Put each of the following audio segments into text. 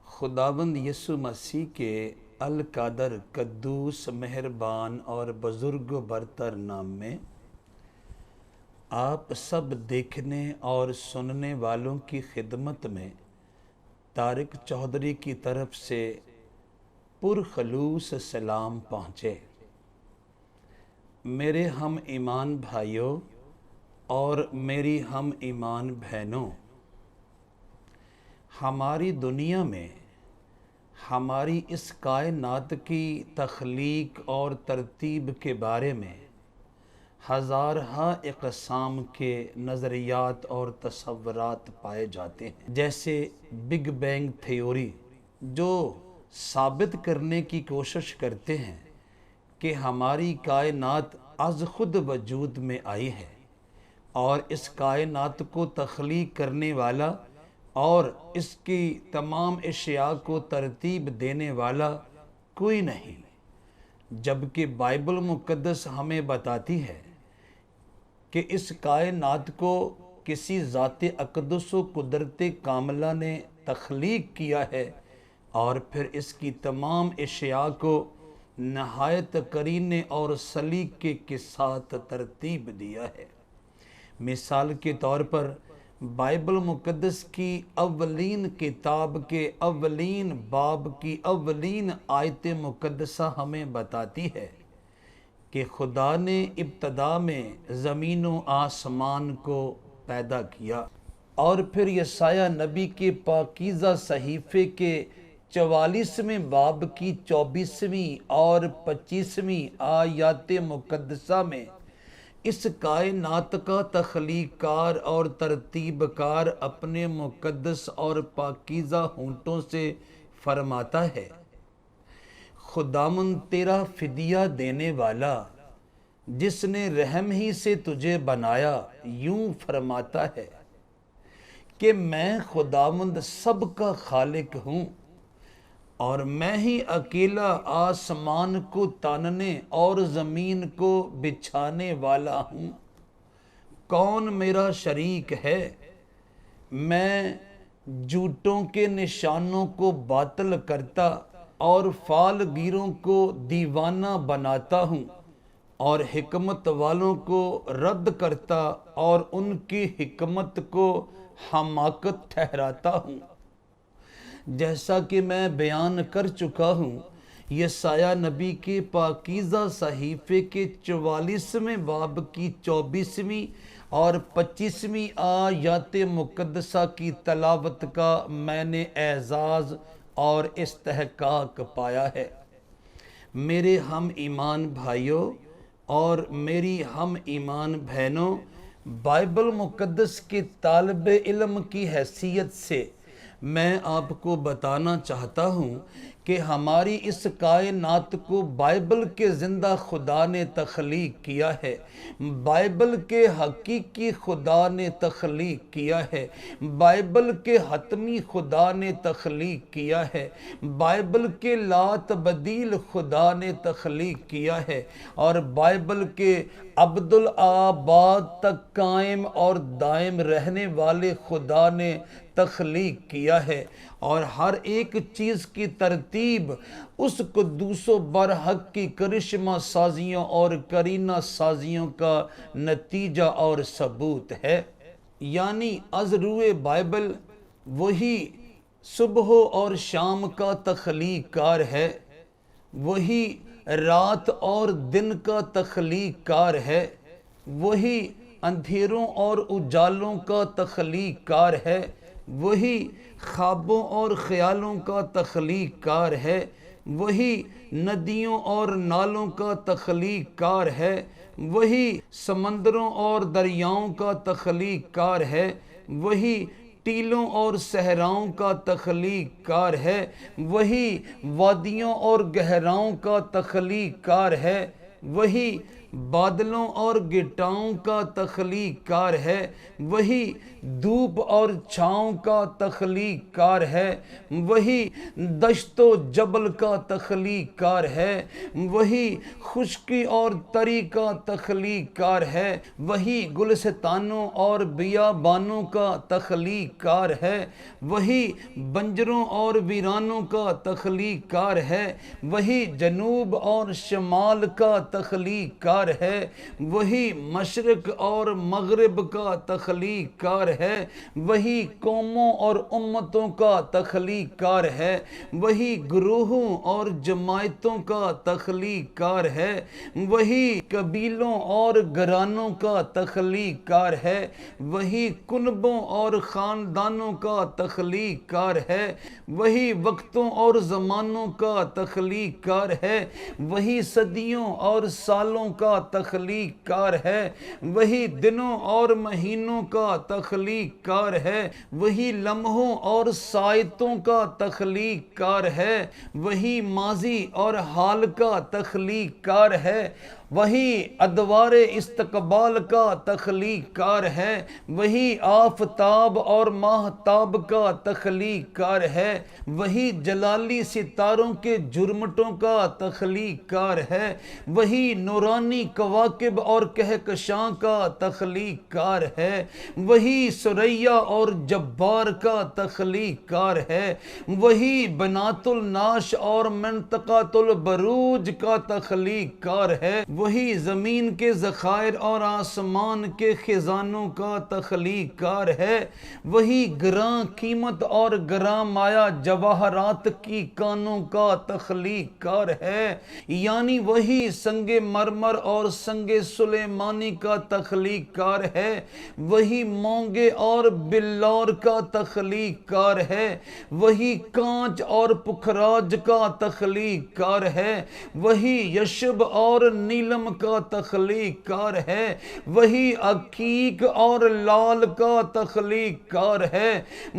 خداوند یسوع مسیح کے القادر قدوس مہربان اور بزرگ و برتر نام میں آپ سب دیکھنے اور سننے والوں کی خدمت میں طارق چودھری کی طرف سے پرخلوص سلام پہنچے۔ میرے ہم ایمان بھائیوں اور میری ہم ایمان بہنوں، ہماری دنیا میں ہماری اس کائنات کی تخلیق اور ترتیب کے بارے میں ہزارہا اقسام کے نظریات اور تصورات پائے جاتے ہیں، جیسے بگ بینگ تھیوری، جو ثابت کرنے کی کوشش کرتے ہیں کہ ہماری کائنات از خود وجود میں آئی ہے اور اس کائنات کو تخلیق کرنے والا اور اس کی تمام اشیاء کو ترتیب دینے والا کوئی نہیں، جبکہ بائبل مقدس ہمیں بتاتی ہے کہ اس کائنات کو کسی ذات اقدس و قدرت کاملہ نے تخلیق کیا ہے اور پھر اس کی تمام اشیاء کو نہایت قرینے اور سلیقے کے ساتھ ترتیب دیا ہے۔ مثال کے طور پر بائبل مقدس کی اولین کتاب کے اولین باب کی اولین آیت مقدسہ ہمیں بتاتی ہے کہ خدا نے ابتدا میں زمین و آسمان کو پیدا کیا، اور پھر یسایہ نبی کے پاکیزہ صحیفے کے 44ویں باب کی 24ویں اور 25ویں آیات مقدسہ میں اس کائنات کا تخلیق کار اور ترتیب کار اپنے مقدس اور پاکیزہ ہونٹوں سے فرماتا ہے، خداوند تیرا فدیہ دینے والا، جس نے رحم ہی سے تجھے بنایا، یوں فرماتا ہے کہ میں خداوند سب کا خالق ہوں اور میں ہی اکیلا آسمان کو تاننے اور زمین کو بچھانے والا ہوں، کون میرا شریک ہے؟ میں جھوٹوں کے نشانوں کو باطل کرتا اور فال گیروں کو دیوانہ بناتا ہوں اور حکمت والوں کو رد کرتا اور ان کی حکمت کو حماقت ٹھہراتا ہوں۔ جیسا کہ میں بیان کر چکا ہوں، یسایہ نبی کے پاکیزہ صحیفے کے 44ویں باب کی 24ویں اور 25ویں آیات مقدسہ کی تلاوت کا میں نے اعزاز اور استحقاق پایا ہے۔ میرے ہم ایمان بھائیوں اور میری ہم ایمان بہنوں، بائبل مقدس کے طالب علم کی حیثیت سے میں آپ کو بتانا چاہتا ہوں کہ ہماری اس کائنات کو بائبل کے زندہ خدا نے تخلیق کیا ہے، بائبل کے حقیقی خدا نے تخلیق کیا ہے، بائبل کے حتمی خدا نے تخلیق کیا ہے، بائبل کے لا تبدیل خدا نے تخلیق کیا ہے، اور بائبل کے ابدالآباد تک قائم اور دائم رہنے والے خدا نے تخلیق کیا ہے، اور ہر ایک چیز کی ترتیب اس قدوس و برحق کی کرشمہ سازیوں اور کرینہ سازیوں کا نتیجہ اور ثبوت ہے۔ یعنی از روئے بائبل وہی صبح اور شام کا تخلیق کار ہے، وہی رات اور دن کا تخلیق کار ہے، وہی اندھیروں اور اجالوں کا تخلیق کار ہے، وہی خوابوں اور خیالوں کا تخلیق کار ہے، وہی ندیوں اور نالوں کا تخلیق کار ہے، وہی سمندروں اور دریاؤں کا تخلیق کار ہے، وہی ٹیلوں اور صحراؤں کا تخلیق کار ہے، وہی وادیوں اور گہراؤں کا تخلیق کار ہے، وہی بادلوں اور گٹاؤں کا تخلیق کار ہے، وہی دھوپ اور چھاؤں کا تخلیق کار ہے، وہی دشت و جبل کا تخلیق کار ہے، وہی خشکی اور تری کا تخلیق کار ہے، وہی گلستانوں اور بیابانوں کا تخلیق کار ہے، وہی بنجروں اور ویرانوں کا تخلیق کار ہے، وہی جنوب اور شمال کا تخلیق کار ہے، وہی مشرق اور مغرب کا تخلیق کار ہے، وہی قوموں اور امتوں کا تخلیق کار ہے، وہی گروہوں اور جماعتوں کا تخلیق کار ہے، وہی قبیلوں اور گھرانوں کا تخلیق کار ہے، وہی کنبوں اور خاندانوں کا تخلیق کار ہے، وہی وقتوں اور زمانوں کا تخلیق کار ہے، وہی صدیوں اور سالوں کا تخلیق کار ہے، وہی دنوں اور مہینوں کا تخلیق کار ہے، وہی لمحوں اور ساعتوں کا تخلیق کار ہے، وہی ماضی اور حال کا تخلیق کار ہے، وہی ادوار استقبال کا تخلیق کار ہے، وہی آفتاب اور ماہتاب کا تخلیق کار ہے، وہی جلالی ستاروں کے جھرمٹوں کا تخلیق کار ہے، وہی نورانی کواکب اور کہکشاں کا تخلیق کار ہے، وہی ثریا اور جبار کا تخلیق کار ہے، وہی بنات الناش اور منطقۃ البروج کا تخلیق کار ہے، وہی زمین کے ذخائر اور آسمان کے خزانوں کا تخلیق کار ہے، وہی گراں قیمت اور گراں مایہ جواہرات کی کانوں کا تخلیق کار ہے، یعنی وہی سنگ مرمر اور سنگ سلیمانی کا تخلیق کار ہے، وہی مونگے اور بلور کا تخلیق کار ہے، وہی کانچ اور پکھراج کا تخلیق کار ہے، وہی یشب اور نیلم کا تخلیق کار ہے، وہی عقیق اور لال کا تخلیق کار ہے،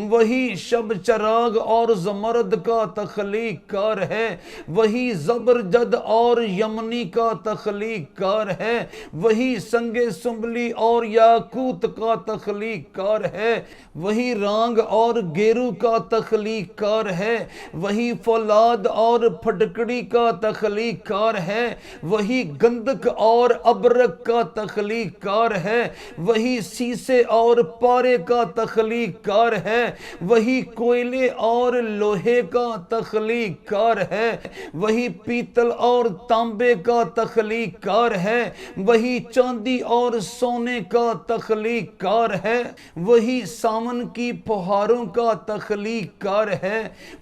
وہی شب چراغ اور زمرد کا تخلیق کار ہے، وہی زبرجد اور یمنی کا تخلیق کار ہے، وہی سنگ سنبلی اور یاقوت کا تخلیق کار ہے، وہی رانگ اور گیرو کا تخلیق کار ہے، وہی فولاد اور پھٹکڑی کا تخلیق کار ہے، وہی گندک اور ابرک کا تخلیق کار ہے، وہی سیسے اور پارے کا تخلیق کار ہے، وہی کوئلے اور لوہے کا تخلیق کار ہے، وہی پیتل اور تانبے کا تخلیق کار ہے، وہی چاندی اور سونے کا تخلیق کار ہے، وہی ساون کی پہاڑوں کا تخلیق کار ہے،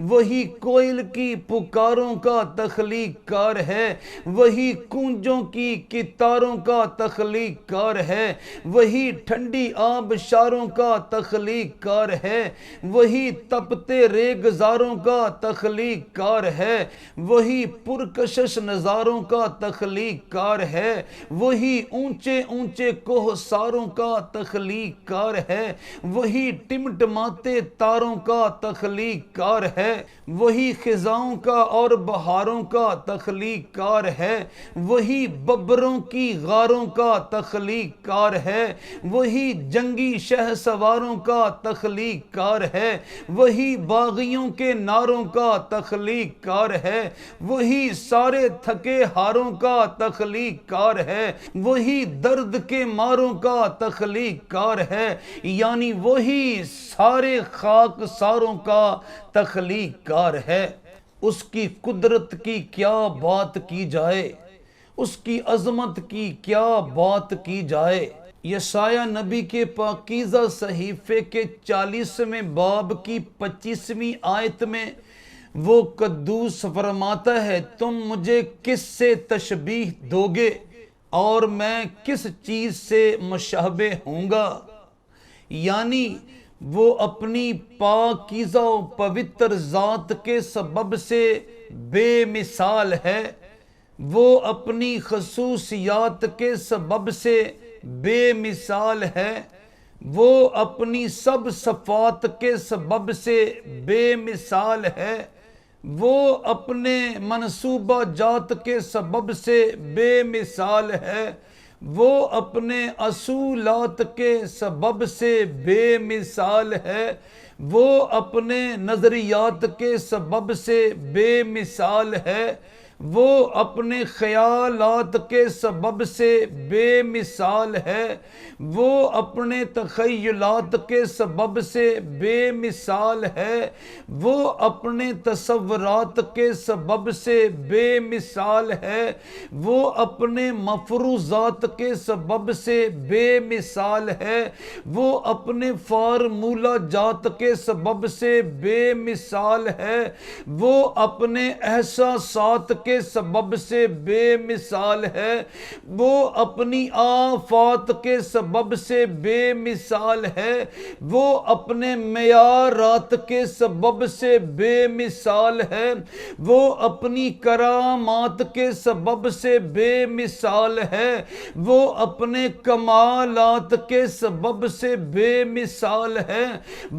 وہی کوئل کی پکاروں کا تخلیق کار ہے، وہی کونجوں کی کتاروں کا تخلیق کار ہے، وہی ٹھنڈی آبشاروں کا تخلیق کار ہے، وہی تپتے ریگزاروں کا تخلیق کار ہے، وہی پرکشش نظاروں کا تخلیق کار ہے، وہی اونچے اونچے کوہساروں کا تخلیق کار ہے، وہی ٹمٹماتے تاروں کا تخلیق کار ہے، وہی خزاؤں کا اور بہاروں کا تخلیق کار ہے، وہی ببروں کی غاروں کا تخلیق کار ہے، وہی جنگی شہ سواروں کا تخلیق کار ہے، وہی باغیوں کے ناروں کا تخلیق کار ہے، وہی سارے تھکے ہاروں کا تخلیق کار ہے، وہی درد کے ماروں کا تخلیق کار ہے، یعنی وہی سارے خاک ساروں کا تخلیق کار ہے۔ اس کی قدرت کی کیا بات کی جائے، اس کی عظمت کی کیا بات کی جائے۔ یسایہ نبی کے پاکیزہ صحیفے کے 40ویں باب کی 25ویں آیت میں وہ قدوس فرماتا ہے، تم مجھے کس سے تشبیہ دو گے اور میں کس چیز سے مشابہ ہوں گا؟ یعنی وہ اپنی پاکیزہ و پوتر ذات کے سبب سے بے مثال ہے، وہ اپنی خصوصیات کے سبب سے بے مثال ہے، وہ اپنی سب صفات کے سبب سے بے مثال ہے، وہ اپنے منصوبہ جات کے سبب سے بے مثال ہے، وہ اپنے اصولات کے سبب سے بے مثال ہے، وہ اپنے نظریات کے سبب سے بے مثال ہے، وہ اپنے خیالات کے سبب سے بے مثال ہے، وہ اپنے تخیلات کے سبب سے بے مثال ہے، وہ اپنے تصورات کے سبب سے بے مثال ہے، وہ اپنے مفروضات کے سبب سے بے مثال ہے، وہ اپنے فارمولہ جات کے سبب سے بے مثال ہے، وہ اپنے احساسات کے سبب سے بے مثال ہے، وہ اپنی آفات کے سبب سے بے مثال ہے، وہ اپنے معیارات کے سبب سے بے مثال ہے، وہ اپنی کرامات کے سبب سے بے مثال ہے، وہ اپنے کمالات کے سبب سے بے مثال ہے،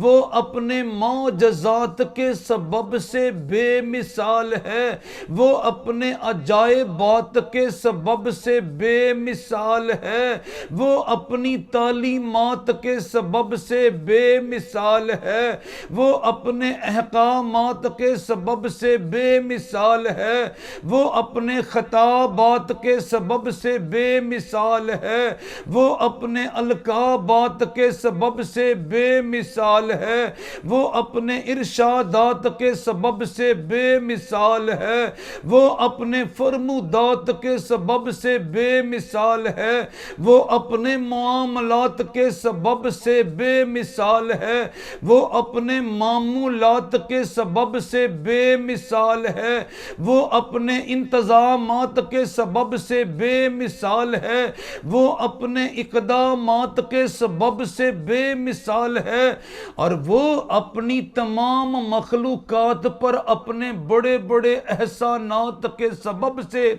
وہ اپنے معجزات کے سبب سے بے مثال ہے، وہ اپنے عجائبات کے سبب سے بے مثال ہے، وہ اپنی تعلیمات کے سبب سے بے مثال ہے، وہ اپنے احکامات کے سبب سے بے مثال ہے، وہ اپنے خطابات کے سبب سے بے مثال ہے، وہ اپنے القابات کے سبب سے بے مثال ہے، وہ اپنے ارشادات کے سبب سے بے مثال ہے، وہ اپنے فرمودات کے سبب سے بے مثال ہے، وہ اپنے معاملات کے سبب سے بے مثال ہے، وہ اپنے معمولات کے سبب سے بے مثال ہے، وہ اپنے انتظامات کے سبب سے بے مثال ہے، وہ اپنے اقدامات کے سبب سے بے مثال ہے، اور وہ اپنی تمام مخلوقات پر اپنے بڑے بڑے احسانات کے سبب سے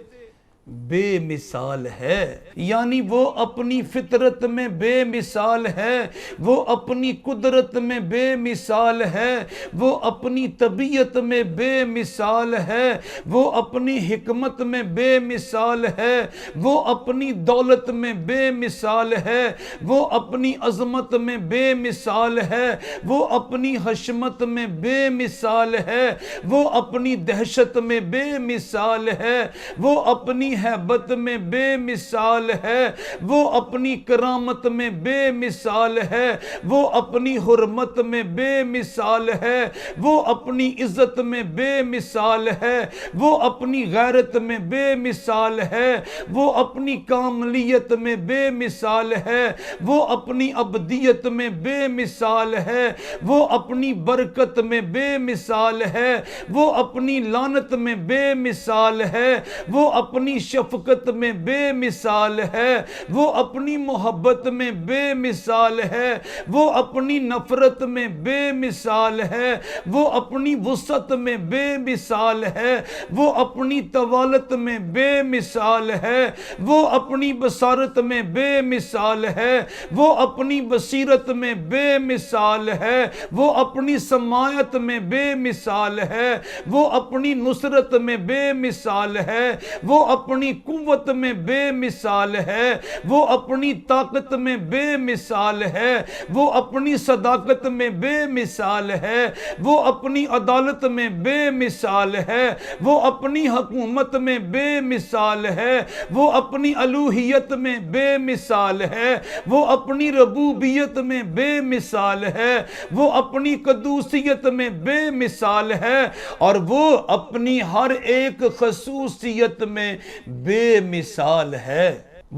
بے مثال ہے۔ یعنی وہ اپنی فطرت میں بے مثال ہے، وہ اپنی قدرت میں بے مثال ہے، وہ اپنی طبیعت میں بے مثال ہے، وہ اپنی حکمت میں بے مثال ہے، وہ اپنی دولت میں بے مثال ہے، وہ اپنی عظمت میں بے مثال ہے، وہ اپنی حشمت میں بے مثال ہے، وہ اپنی دہشت میں بے مثال ہے، وہ اپنی ہیبت میں بے مثال ہے، وہ اپنی کرامت میں بے مثال ہے، وہ اپنی حرمت میں بے مثال ہے، وہ اپنی عزت میں بے مثال ہے، وہ اپنی غیرت میں بے مثال ہے، وہ اپنی کاملیت میں بے مثال ہے، وہ اپنی ابدیت میں بے مثال ہے، وہ اپنی برکت میں بے مثال ہے، وہ اپنی لعنت میں بے مثال ہے، وہ اپنی شفقت میں بے مثال ہے، وہ اپنی محبت میں بے مثال ہے، وہ اپنی نفرت میں بے مثال ہے، وہ اپنی وسعت میں بے مثال ہے، وہ اپنی طوالت میں بے مثال ہے، وہ اپنی بصارت میں بے مثال ہے، وہ اپنی بصیرت میں بے مثال ہے، وہ اپنی سماعت میں بے مثال ہے، وہ اپنی نصرت میں بے مثال ہے، وہ اپنی قوت میں بے مثال ہے، وہ اپنی طاقت میں بے مثال ہے، وہ اپنی صداقت میں بے مثال ہے، وہ اپنی عدالت میں بے مثال ہے، وہ اپنی حکومت میں بے مثال ہے، وہ اپنی الوہیت میں بے مثال ہے، وہ اپنی ربوبیت میں بے مثال ہے، وہ اپنی قدوسیت میں بے مثال ہے، اور وہ اپنی ہر ایک خصوصیت میں بے مثال ہے۔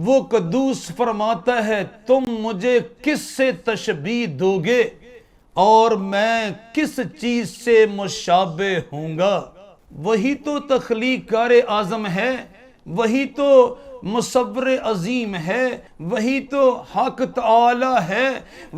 وہ قدوس فرماتا ہے تم مجھے کس سے تشبیہ دو گے اور میں کس چیز سے مشابہ ہوں گا۔ وہی تو تخلیق کار اعظم ہے، وہی تو مصور عظیم ہے، وہی تو حق تعالی ہے،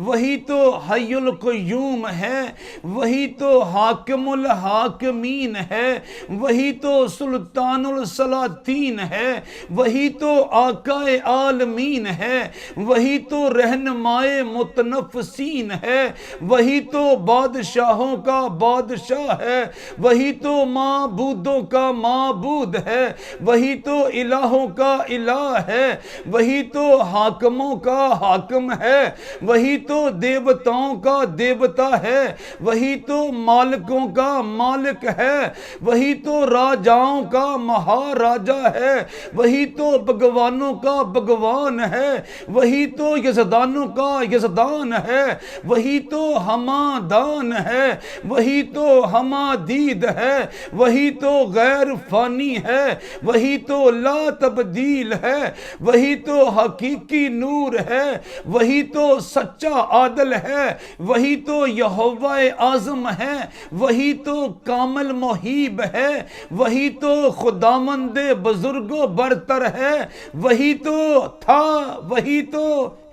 وہی تو حی القیوم ہے، وہی تو حاکم الحاکمین ہے، وہی تو سلطان السلاطین ہے، وہی تو آقا عالمین ہے، وہی تو رہنمائے متنفسین ہے، وہی تو بادشاہوں کا بادشاہ ہے، وہی تو معبودوں کا معبود ہے، وہی تو الہوں کا الہ ہے، وہی تو حاکموں کا حاکم ہے، وہی تو دیوتاؤں کا دیوتا ہے، وہی تو مالکوں کا مالک ہے، وہی تو راجاؤں کا مہاراجا ہے، وہی تو بھگوانوں کا بھگوان ہے، وہی تو یزدانوں کا یزدان ہے، وہی تو ہمادان ہے، وہی تو ہمادید ہے، وہی تو غیر فانی ہے، وہی تو لا تبدیل ہے، وہی تو حقیقی نور ہے، وہی تو سچا عادل ہے، وہی تو یہوہ اعظم ہے، وہی تو کامل محیب ہے، وہی تو خداوند بزرگ و برتر ہے، وہی تو تھا، وہی تو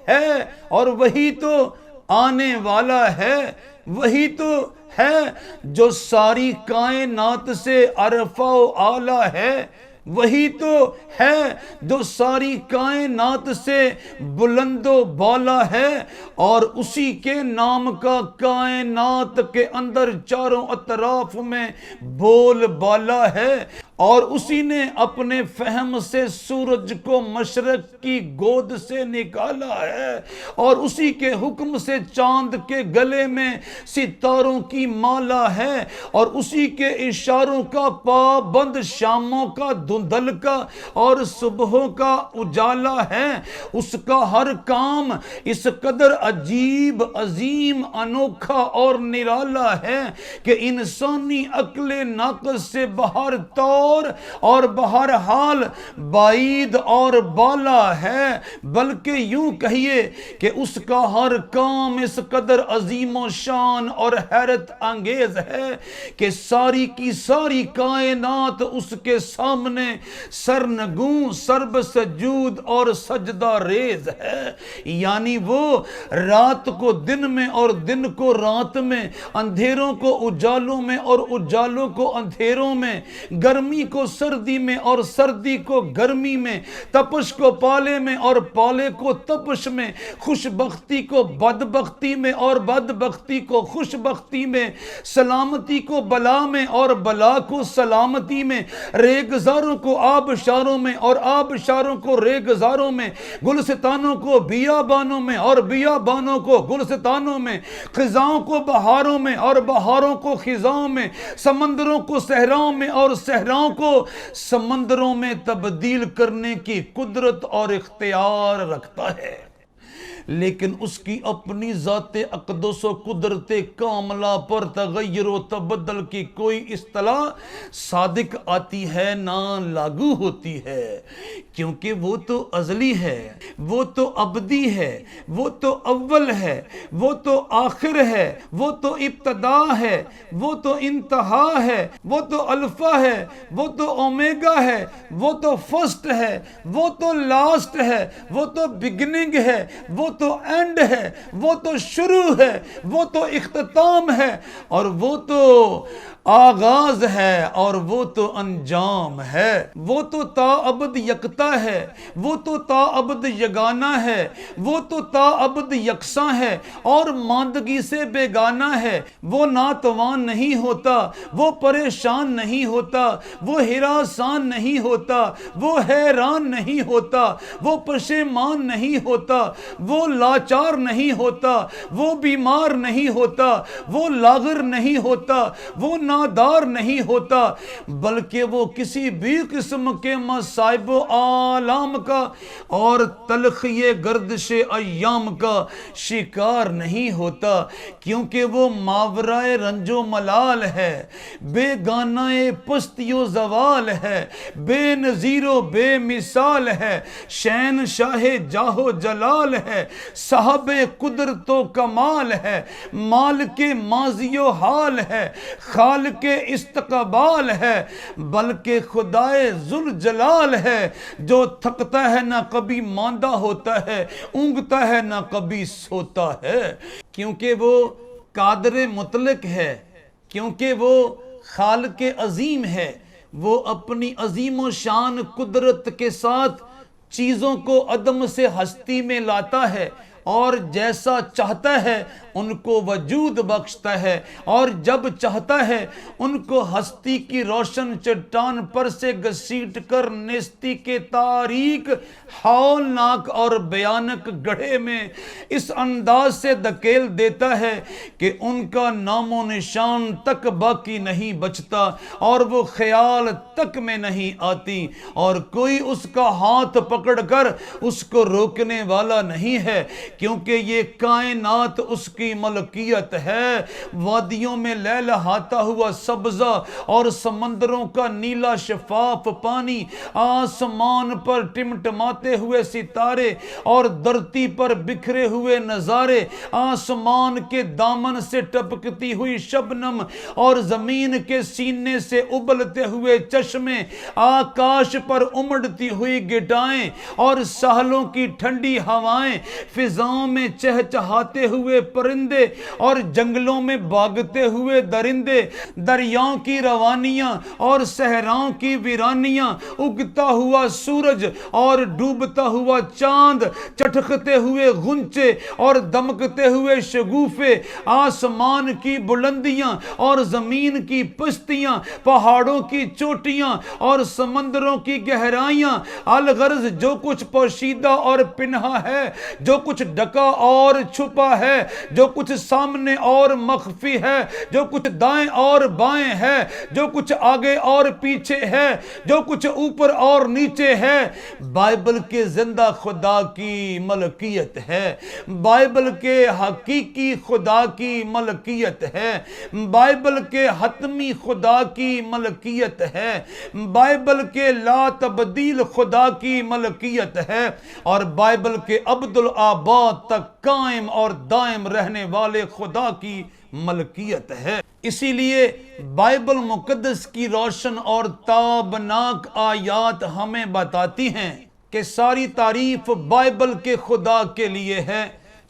ہے، اور وہی تو آنے والا ہے، وہی تو ہے جو ساری کائنات سے عرفہ و اعلیٰ ہے، وہی تو ہے جو ساری کائنات سے بلند و بالا ہے، اور اسی کے نام کا کائنات کے اندر چاروں اطراف میں بول بالا ہے، اور اسی نے اپنے فہم سے سورج کو مشرق کی گود سے نکالا ہے، اور اسی کے حکم سے چاند کے گلے میں ستاروں کی مالا ہے، اور اسی کے اشاروں کا پابند شاموں کا دھندل کا اور صبحوں کا اجالا ہے۔ اس کا ہر کام اس قدر عجیب، عظیم، انوکھا اور نرالا ہے کہ انسانی عقل ناقص سے بہر طور اور بہرحال بعید اور بالا ہے، بلکہ یوں کہیے کہ اس کا ہر کام اس قدر عظیم و شان اور حیرت انگیز ہے کہ ساری کی ساری کائنات اس کے سامنے سرنگوں، سرب سجود اور سجدہ ریز ہے۔ یعنی وہ رات کو دن میں اور دن کو رات میں، اندھیروں کو اجالوں میں اور اجالوں کو اندھیروں میں، گرمی کو سردی میں اور سردی کو گرمی میں، تپش کو پالے میں اور پالے کو تپش میں، خوش بختی کو بدبختی میں اور بدبختی کو خوش بختی میں، سلامتی کو بلا میں اور بلا کو سلامتی میں، ریگزاروں کو آبشاروں میں اور آبشاروں کو ریگزاروں میں، گلستانوں کو بیابانوں میں اور بیابانوں کو گلستانوں میں، خزاؤں کو بہاروں میں اور بہاروں کو خزاؤں میں، سمندروں کو صحراؤں میں اور صحراؤں کو سمندروں میں تبدیل کرنے کی قدرت اور اختیار رکھتا ہے۔ لیکن اس کی اپنی ذات اقدس و قدرت کاملہ پر تغیر و تبدل کی کوئی اصطلاح صادق آتی ہے نہ لاگو ہوتی ہے، کیونکہ وہ تو ازلی ہے، وہ تو ابدی ہے، وہ تو اول ہے، وہ تو آخر ہے، وہ تو ابتدا ہے، وہ تو انتہا ہے، وہ تو الفا ہے، وہ تو اومیگا ہے، وہ تو فرسٹ ہے، وہ تو لاسٹ ہے، وہ تو بگننگ ہے، وہ تو اینڈ ہے، وہ تو شروع ہے، وہ تو اختتام ہے، اور وہ تو آغاز ہے، اور وہ تو انجام ہے، وہ تو تا ابد یکتا ہے، وہ تو تا ابد یگانہ ہے، وہ تو تا ابد یکساں ہے اور ماندگی سے بیگانہ ہے۔ وہ ناتوان نہیں ہوتا، وہ پریشان نہیں ہوتا، وہ ہراسان نہیں ہوتا، وہ حیران نہیں ہوتا، وہ پشیمان نہیں ہوتا، وہ لاچار نہیں ہوتا، وہ بیمار نہیں ہوتا، وہ لاغر نہیں ہوتا، وہ نادار نہیں ہوتا، بلکہ وہ کسی بھی قسم کے مصائب و آلام کا اور تلخی گردش ایام کا شکار نہیں ہوتا، کیونکہ وہ ماورائے رنج و ملال ہے، بے گانہ پستی و زوال ہے، بے نظیر و بے مثال ہے، شہنشاہ جاہ و جلال ہے، صاحب قدرت و کمال ہے، مالک ماضی و حال ہے، خالق حال کے استقبال ہے، بلکہ خدائے ذوالجلال ہے جو تھکتا ہے نہ کبھی ماندہ ہوتا ہے، اونگتا ہے نہ کبھی سوتا ہے، کیونکہ وہ قادر مطلق ہے، کیونکہ وہ خالق عظیم ہے۔ وہ اپنی عظیم و شان قدرت کے ساتھ چیزوں کو عدم سے ہستی میں لاتا ہے اور جیسا چاہتا ہے ان کو وجود بخشتا ہے، اور جب چاہتا ہے ان کو ہستی کی روشن چٹان پر سے گھسیٹ کر نیستی کے تاریک، ہولناک اور بھیانک گڑھے میں اس انداز سے دھکیل دیتا ہے کہ ان کا نام و نشان تک باقی نہیں بچتا اور وہ خیال تک میں نہیں آتی، اور کوئی اس کا ہاتھ پکڑ کر اس کو روکنے والا نہیں ہے، کیونکہ یہ کائنات اس کی ملکیت ہے۔ وادیوں میں لہلہاتا ہوا سبزہ اور سمندروں کا نیلا شفاف پانی، آسمان پر ٹمٹماتے ہوئے ستارے اور دھرتی پر بکھرے ہوئے نظارے، آسمان کے دامن سے ٹپکتی ہوئی شبنم اور زمین کے سینے سے ابلتے ہوئے چشمے، آکاش پر امڑتی ہوئی گٹائیں اور ساحلوں کی ٹھنڈی ہوائیں، فضاؤں میں چہچہاتے ہوئے پرندے اور جنگلوں میں بھاگتے ہوئے درندے، دریاؤں کی روانیاں اور صحراؤں کی ویرانیاں، اگتا ہوا سورج اور ڈوبتا ہوا چاند، چٹکتے ہوئے غنچے اور دمکتے ہوئے شگوفے، آسمان کی بلندیاں اور زمین کی پستیاں، پہاڑوں کی چوٹیاں اور سمندروں کی گہرائیاں، الغرض جو کچھ پوشیدہ اور پنہا ہے، جو کچھ ڈھکا اور چھپا ہے، جو کچھ سامنے اور مخفی ہے، جو کچھ دائیں اور بائیں ہے، جو کچھ آگے اور پیچھے ہے، جو کچھ اوپر اور نیچے ہے، بائبل کے زندہ خدا کی ملکیت ہے، بائبل کے حقیقی خدا کی ملکیت ہے، بائبل کے حتمی خدا کی ملکیت ہے، بائبل کے لا تبدیل خدا کی ملکیت ہے، اور بائبل کے عبدالآباد تک قائم اور دائم رہنے والے خدا کی ملکیت ہے۔ اسی لیے بائبل مقدس کی روشن اور تابناک آیات ہمیں بتاتی ہیں کہ ساری تعریف بائبل کے خدا کے لیے ہے،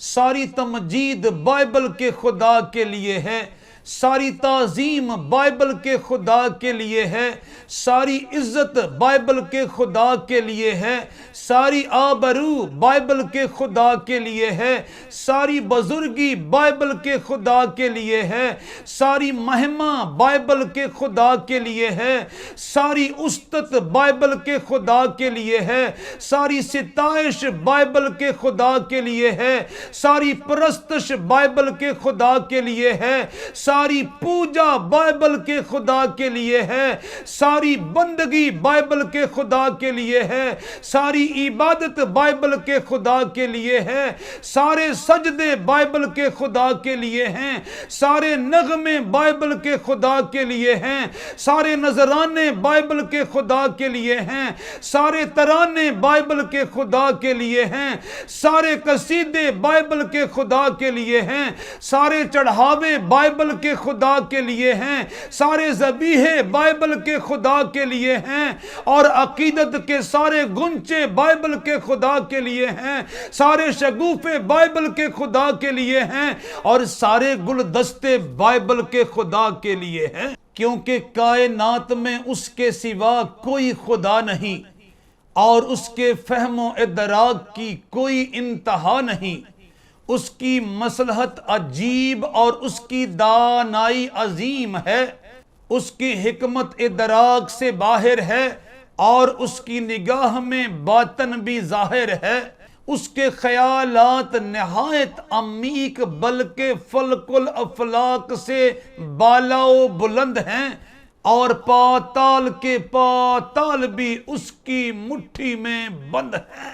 ساری تمجید بائبل کے خدا کے لیے ہے، ساری تعظیم بائبل کے خدا کے لیے ہے، ساری عزت بائبل کے خدا کے لیے ہے، ساری آبرو بائبل کے خدا کے لیے ہے، ساری بزرگی بائبل کے خدا کے لیے ہے، ساری مہما بائبل کے خدا کے لیے ہے، ساری استت بائبل کے خدا کے لیے ہے، ساری ستائش بائبل کے خدا کے لیے ہے، ساری پرستش بائبل کے خدا کے لیے ہے، ساری پوجا بائبل کے خدا کے لیے ہے، ساری بندگی بائبل کے خدا کے لیے ہے، ساری عبادت بائبل کے خدا کے لیے ہے، سارے سجدے بائبل کے خدا کے لیے ہیں، سارے نغمے بائبل کے خدا کے لیے ہیں، سارے نذرانے بائبل کے خدا کے لیے ہیں، سارے ترانے بائبل کے خدا کے لیے ہیں، سارے قصیدے بائبل کے خدا کے لیے ہیں، سارے چڑھاوے بائبل کے خدا کے لیے ہیں، سارے ذبیحے بائبل کے خدا کے لیے ہیں، اور عقیدت کے سارے گنچے بائبل کے خدا کے لیے ہیں، سارے شگوفے بائبل کے خدا کے لیے ہیں، اور سارے گلدستے بائبل کے خدا کے لیے ہیں، کیونکہ کائنات میں اس کے سوا کوئی خدا نہیں اور اس کے فہم و ادراک کی کوئی انتہا نہیں۔ اس کی مصلحت عجیب اور اس کی دانائی عظیم ہے، اس کی حکمت ادراک سے باہر ہے اور اس کی نگاہ میں باطن بھی ظاہر ہے، اس کے خیالات نہایت عمیق بلکہ فلک الافلاک سے بالا و بلند ہیں، اور پاتال کے پاتال بھی اس کی مٹھی میں بند ہے۔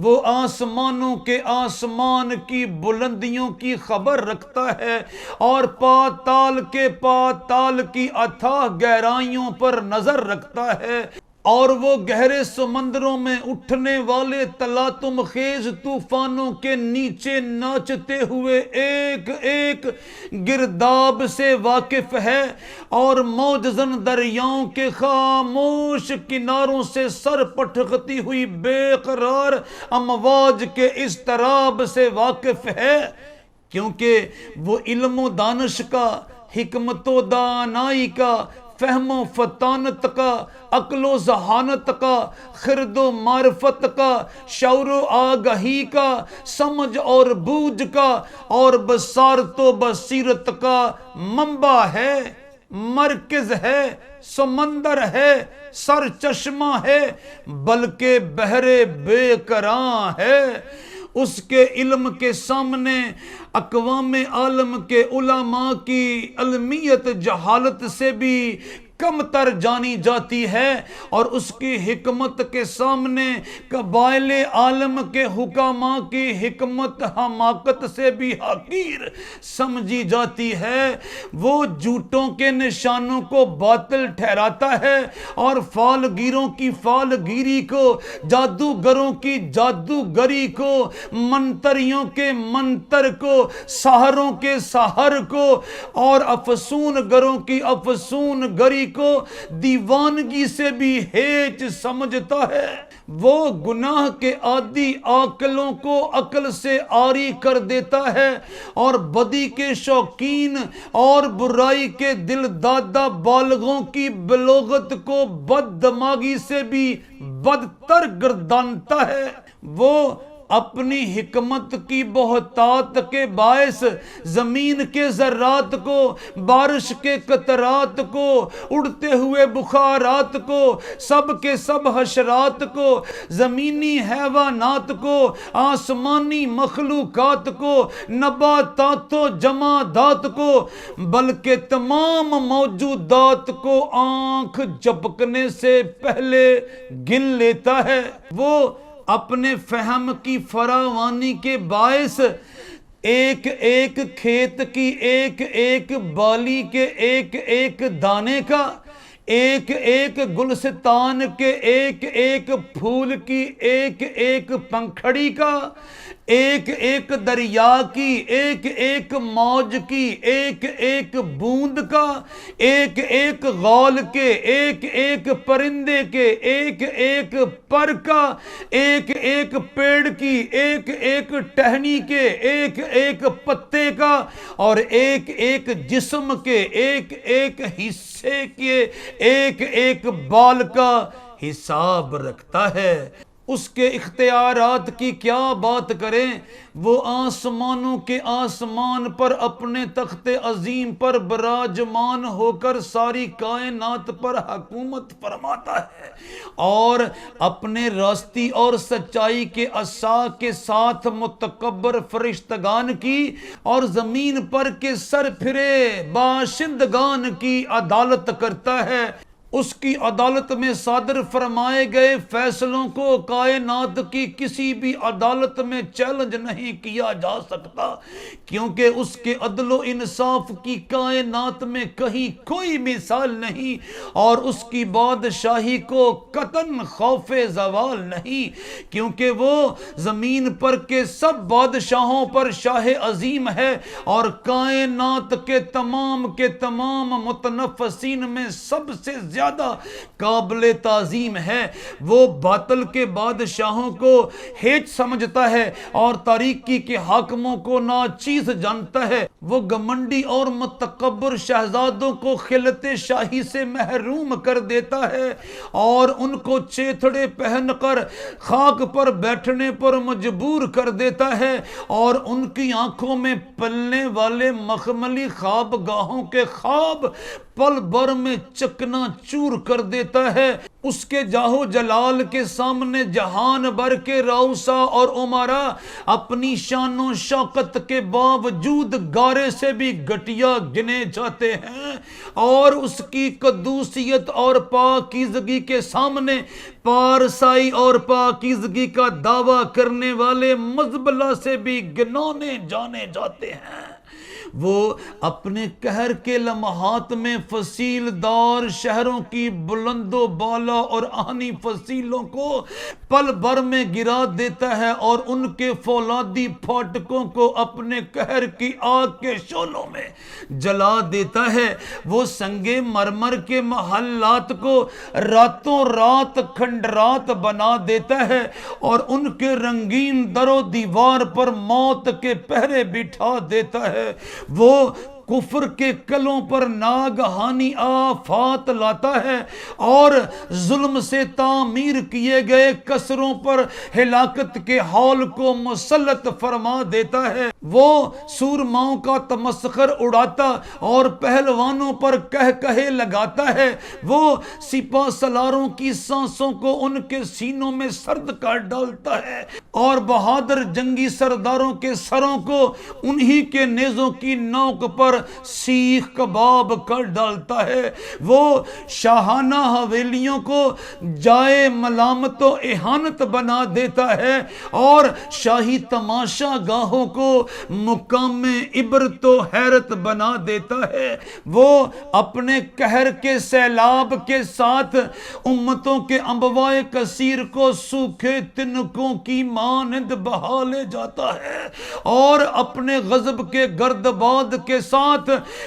وہ آسمانوں کے آسمان کی بلندیوں کی خبر رکھتا ہے اور پاتال کے پاتال کی اتھاہ گہرائیوں پر نظر رکھتا ہے، اور وہ گہرے سمندروں میں اٹھنے والے تلاطم خیز طوفانوں کے نیچے ناچتے ہوئے ایک ایک گرداب سے واقف ہے، اور موجزن دریاؤں کے خاموش کناروں سے سر پٹکتی ہوئی بے قرار امواج کے اضطراب سے واقف ہے، کیونکہ وہ علم و دانش کا، حکمت و دانائی کا، فہم و فطانت کا، عقل و ذہانت کا، خرد و معرفت کا، شعور و آگہی کا، سمجھ اور بوجھ کا، اور بصارت و بصیرت کا منبع ہے، مرکز ہے، سمندر ہے، سر چشمہ ہے، بلکہ بحر بے کراں ہے۔ اس کے علم کے سامنے اقوام عالم کے علماء کی علمیت جہالت سے بھی کم تر جانی جاتی ہے، اور اس کی حکمت کے سامنے قبائل عالم کے حکماء کی حکمت حماقت سے بھی حقیر سمجھی جاتی ہے۔ وہ جھوٹوں کے نشانوں کو باطل ٹھہراتا ہے، اور فالگیروں کی فالگیری کو، جادوگروں کی جادوگری کو، منتریوں کے منتر کو، ساحروں کے ساحر کو، اور افسون گروں کی افسون گری کو دیوانگی سے بھی ہیچ سمجھتا ہے۔ وہ گناہ کے عادی عاقلوں کو عقل سے عاری کر دیتا ہے، اور بدی کے شوقین اور برائی کے دل دادا بالغوں کی بلوغت کو بد دماغی سے بھی بدتر گردانتا ہے۔ وہ اپنی حکمت کی بہتات کے باعث زمین کے ذرات کو، بارش کے قطرات کو، اڑتے ہوئے بخارات کو، سب کے سب حشرات کو، زمینی حیوانات کو، آسمانی مخلوقات کو، نباتات و جمادات کو، بلکہ تمام موجودات کو آنکھ جھپکنے سے پہلے گن لیتا ہے۔ وہ اپنے فہم کی فراوانی کے باعث ایک ایک کھیت کی ایک ایک بالی کے ایک ایک دانے کا، ایک ایک گلستان کے ایک ایک پھول کی ایک ایک پنکھڑی کا، ایک ایک دریا کی ایک ایک موج کی ایک ایک بوند کا، ایک ایک غول کے ایک ایک پرندے کے ایک ایک پر کا، ایک ایک پیڑ کی ایک ایک ٹہنی کے ایک ایک پتے کا، اور ایک ایک جسم کے ایک ایک حصے کے ایک ایک بال کا حساب رکھتا ہے۔ اس کے اختیارات کی کیا بات کریں؟ وہ آسمانوں کے آسمان پر اپنے تخت عظیم پر براجمان ہو کر ساری کائنات پر حکومت فرماتا ہے، اور اپنے راستی اور سچائی کے عصا کے ساتھ متکبر فرشتگان کی اور زمین پر کے سر پھرے باشندگان کی عدالت کرتا ہے۔ اس کی عدالت میں صادر فرمائے گئے فیصلوں کو کائنات کی کسی بھی عدالت میں چیلنج نہیں کیا جا سکتا، کیونکہ اس کے عدل و انصاف کی کائنات میں کہیں کوئی مثال نہیں، اور اس کی بادشاہی کو قطعاً خوف زوال نہیں، کیونکہ وہ زمین پر کے سب بادشاہوں پر شاہ عظیم ہے، اور کائنات کے تمام متنفسین میں سب سے زیادہ قابل تعظیم ہے۔ وہ باطل کے بادشاہوں کو ہیچ سمجھتا ہے، اور تاریکی کے حاکموں کو ناچیز جانتا ہے۔ وہ گھمنڈی اور متکبر شہزادوں کو خلعت شاہی سے محروم کر دیتا ہے، اور ان کو چیتھڑے پہن کر خاک پر بیٹھنے پر مجبور کر دیتا ہے، اور ان کی آنکھوں میں پلنے والے مخملی خواب گاہوں کے خواب پل بھر میں چکنا چور کر دیتا ہے۔ اس کے جاہو جلال کے سامنے جہان بھر کے رؤسا اور امرا اپنی شان و شوکت کے باوجود گارے سے بھی گھٹیا گنے جاتے ہیں، اور اس کی قدوسیت اور پاکیزگی کے سامنے پارسائی اور پاکیزگی کا دعویٰ کرنے والے مزبلہ سے بھی گنونے جانے جاتے ہیں۔ وہ اپنے قہر کے لمحات میں فصیل دار شہروں کی بلند و بالا اور آہنی فصیلوں کو پل بھر میں گرا دیتا ہے اور ان کے فولادی پھاٹکوں کو اپنے قہر کی آگ کے شعلوں میں جلا دیتا ہے۔ وہ سنگ مرمر کے محلات کو راتوں رات کھنڈرات بنا دیتا ہے اور ان کے رنگین در و دیوار پر موت کے پہرے بٹھا دیتا ہے۔ وہ کفر کے کلوں پر ناگہانی آفات لاتا ہے اور ظلم سے تعمیر کیے گئے قصروں پر ہلاکت کے ہول کو مسلط فرما دیتا ہے۔ وہ سورماؤں کا تمسخر اڑاتا اور پہلوانوں پر کہے لگاتا ہے۔ وہ سپاہ سالاروں کی سانسوں کو ان کے سینوں میں سرد کر ڈالتا ہے اور بہادر جنگی سرداروں کے سروں کو انہی کے نیزوں کی نوک پر سیخ کباب کر ڈالتا ہے۔ وہ شاہانہ حویلیوں کو جائے ملامت و اہانت بنا دیتا ہے اور شاہی تماشا گاہوں کو مقام عبرت و حیرت بنا دیتا ہے۔ وہ اپنے قہر کے سیلاب کے ساتھ امتوں کے انبوائے کثیر کو سوکھے تنکوں کی مانند بہا لے جاتا ہے اور اپنے غضب کے گردباد کے ساتھ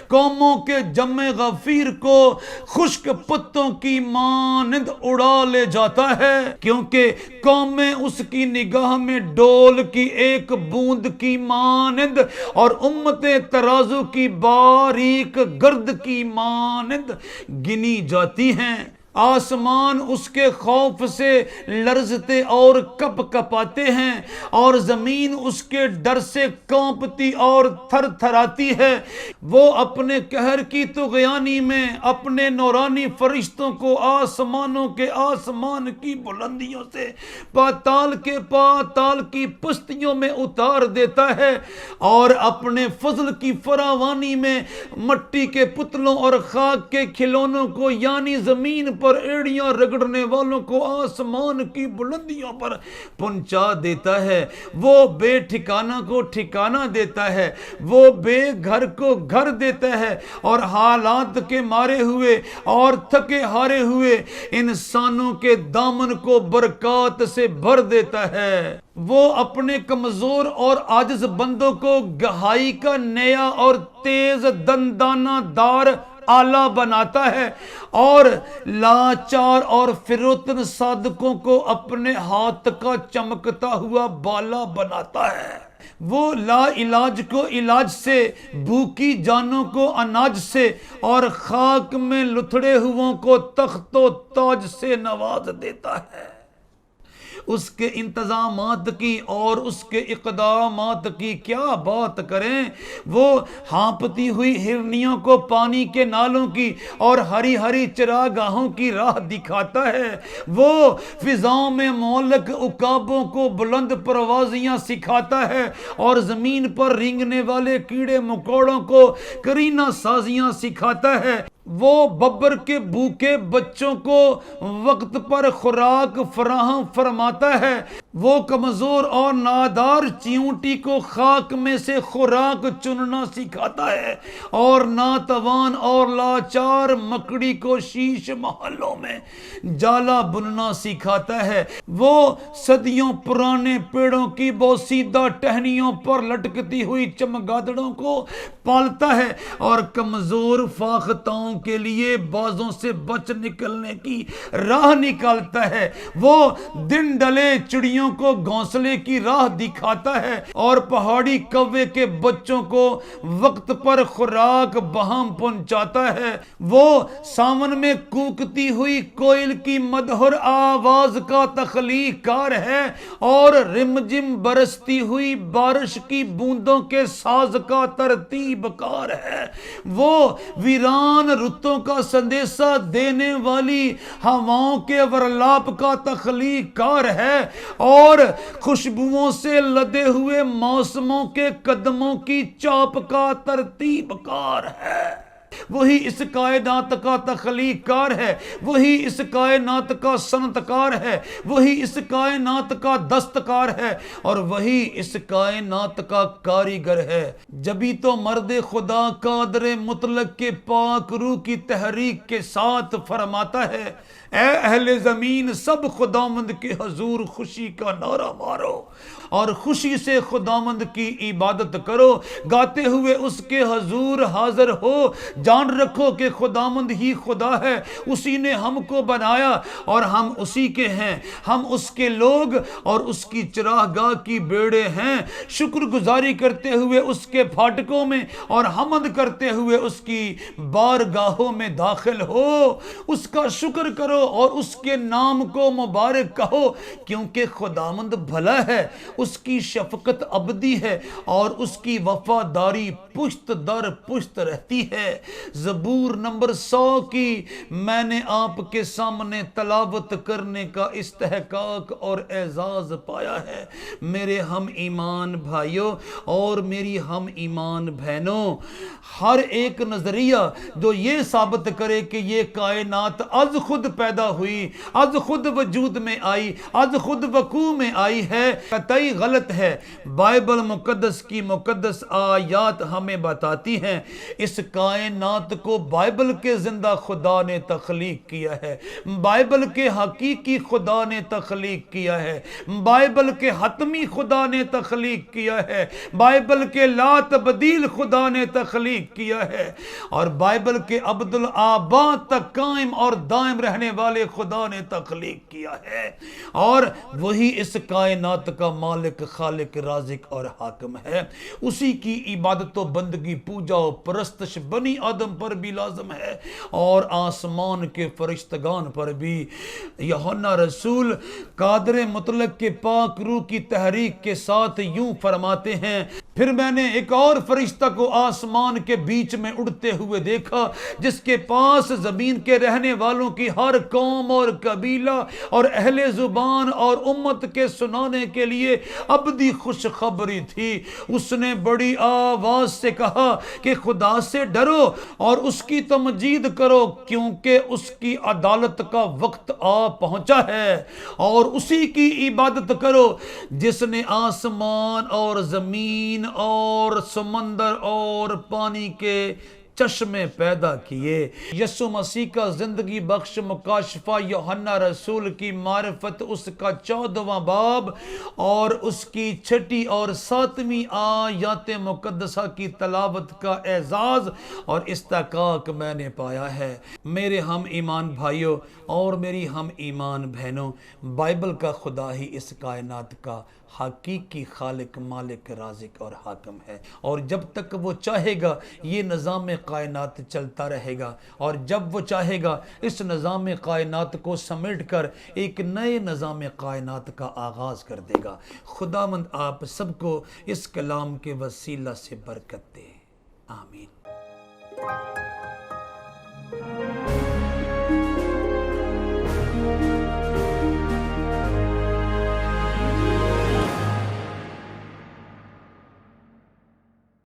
قوموں کے جمع غفیر کو خشک پتوں کی مانند اڑا لے جاتا ہے، کیونکہ قومیں اس کی نگاہ میں ڈول کی ایک بوند کی مانند اور امتیں ترازو کی باریک گرد کی مانند گنی جاتی ہیں۔ آسمان اس کے خوف سے لرزتے اور کپ کپاتے ہیں اور زمین اس کے ڈر سے کانپتی اور تھر تھراتی ہے۔ وہ اپنے قہر کی طغیانی میں اپنے نورانی فرشتوں کو آسمانوں کے آسمان کی بلندیوں سے پاتال کے پاتال کی پستیوں میں اتار دیتا ہے اور اپنے فضل کی فراوانی میں مٹی کے پتلوں اور خاک کے کھلونوں کو یعنی زمین پر ایڑیاں رگڑنے والوں کو آسمان کی بلندیوں پر پہنچا دیتا ہے۔ وہ بے ٹھکانہ کو ٹھکانہ دیتا ہے، وہ بے گھر کو گھر دیتا ہے اور حالات کے مارے ہوئے اور تھکے ہارے ہوئے انسانوں کے دامن کو برکات سے بھر دیتا ہے۔ وہ اپنے کمزور اور عاجز بندوں کو گہائی کا نیا اور تیز دندانہ دار آلہ بناتا ہے اور لاچار اور فروتن صادقوں کو اپنے ہاتھ کا چمکتا ہوا بالا بناتا ہے۔ وہ لا علاج کو علاج سے، بھوکی جانوں کو اناج سے اور خاک میں لتھڑے ہوئوں کو تخت و تاج سے نواز دیتا ہے۔ اس کے انتظامات کی اور اس کے اقدامات کی کیا بات کریں۔ وہ ہانپتی ہوئی ہرنیوں کو پانی کے نالوں کی اور ہری ہری چراگاہوں کی راہ دکھاتا ہے۔ وہ فضاؤں میں معلق عقابوں کو بلند پروازیاں سکھاتا ہے اور زمین پر رینگنے والے کیڑے مکوڑوں کو کرینہ سازیاں سکھاتا ہے۔ وہ ببر کے بھوکے بچوں کو وقت پر خوراک فراہم فرماتا ہے۔ وہ کمزور اور نادار چیونٹی کو خاک میں سے خوراک چننا سکھاتا ہے اور ناتوان اور لاچار مکڑی کو شیش محلوں میں جالا بننا سکھاتا ہے۔ وہ صدیوں پرانے پیڑوں کی بوسیدہ ٹہنیوں پر لٹکتی ہوئی چمگادڑوں کو پالتا ہے اور کمزور فاختاؤں کے لیے بازوں سے بچ نکلنے کی راہ نکالتا ہے۔ وہ دن ڈلے چڑیوں کو گھونسلے کی راہ دکھاتا ہے اور پہاڑی کوے کے بچوں کو وقت پر خوراک بہم پہنچاتا ہے۔ وہ ساون میں کوکتی ہوئی کوئل کی مدھر آواز کا تخلیق کار ہے اور رمجم برستی ہوئی بارش کی بوندوں کے ساز کا ترتیب کار ہے۔ وہ ویران رتوں کا سندیسہ دینے والی ہواؤں کے ورلاپ کا تخلیق کار ہے اور خوشبوؤں سے لدے ہوئے موسموں کے قدموں کی چاپ کا ترتیب کار ہے۔ وہی اس کائنات کا تخلیق کار ہے، وہی اس کائنات کا صنعتکار ہے، وہی اس کائنات کا دستکار ہے، اور وہی اس کائنات کا کاریگر ہے۔ جبھی تو مرد خدا قادر مطلق کے پاک روح کی تحریک کے ساتھ فرماتا ہے، اے اہل زمین، سب خداوند کے حضور خوشی کا نعرہ مارو اور خوشی سے خداوند کی عبادت کرو، گاتے ہوئے اس کے حضور حاضر ہو۔ جان رکھو کہ خداوند ہی خدا ہے، اسی نے ہم کو بنایا اور ہم اسی کے ہیں، ہم اس کے لوگ اور اس کی چراہ گاہ کی بیڑے ہیں۔ شکر گزاری کرتے ہوئے اس کے پھاٹکوں میں اور حمد کرتے ہوئے اس کی بارگاہوں میں داخل ہو۔ اس کا شکر کرو اور اس کے نام کو مبارک کہو، کیونکہ خداوند بھلا ہے، اس کی شفقت ابدی ہے اور اس کی وفاداری پشت در پشت رہتی ہے۔ زبور نمبر 100 کی میں نے آپ کے سامنے تلاوت کرنے کا استحقاق اور اعزاز پایا ہے۔ میرے ہم ایمان بھائیوں اور میری ہم ایمان بہنوں، ہر ایک نظریہ جو یہ ثابت کرے کہ یہ کائنات از خود پیدا ہوئی، از خود وجود میں آئی، از خود وقوع میں آئی ہے، قطعی غلط ہے۔ بائبل مقدس کی مقدس آیات ہمیں بتاتی ہیں اس کائنات کو بائبل کے زندہ خدا نے تخلیق کیا ہے، بائبل کے حقیقی خدا نے تخلیق کیا ہے، بائبل کے حتمی خدا نے تخلیق کیا ہے، بائبل کے لا تبدیل خدا نے تخلیق کیا ہے، اور بائبل کے عبدالآباد تک قائم اور دائم رہنے والے خدا نے تخلیق کیا ہے، اور وہی اس کائنات کا مالک، خالق، رازق اور حاکم ہے۔ اسی کی عبادت و بندگی، پوجا و پرستش بنی آدم پر بھی لازم ہے اور آسمان کے فرشتگان پر بھی۔ یوحنا رسول قادر مطلق کے پاک روح کی تحریک کے ساتھ یوں فرماتے ہیں، پھر میں نے ایک اور فرشتہ کو آسمان کے بیچ میں اڑتے ہوئے دیکھا، جس کے پاس زمین کے رہنے والوں کی ہر قوم اور قبیلہ اور اہل زبان اور امت کے سنانے کے لیے ابدی خوشخبری تھی۔ اس نے بڑی آواز سے کہا کہ خدا سے ڈرو اور اس کی تمجید کرو، کیونکہ اس کی عدالت کا وقت آ پہنچا ہے، اور اسی کی عبادت کرو جس نے آسمان اور زمین اور سمندر اور پانی کے چشمے پیدا کیے۔ یسوع مسیح کا زندگی بخش مکاشفہ یوحنا رسول کی معرفت، اس کا 14واں باب اور اس کی 6 اور 7 آیات مقدسہ کی تلاوت کا اعزاز اور استحقاق میں نے پایا ہے۔ میرے ہم ایمان بھائیوں اور میری ہم ایمان بہنوں، بائبل کا خدا ہی اس کائنات کا حقیقی خالق، مالک، رازق اور حاکم ہے، اور جب تک وہ چاہے گا یہ نظام کائنات چلتا رہے گا، اور جب وہ چاہے گا اس نظام کائنات کو سمیٹ کر ایک نئے نظام کائنات کا آغاز کر دے گا۔ خداوند آپ سب کو اس کلام کے وسیلہ سے برکت دے، آمین۔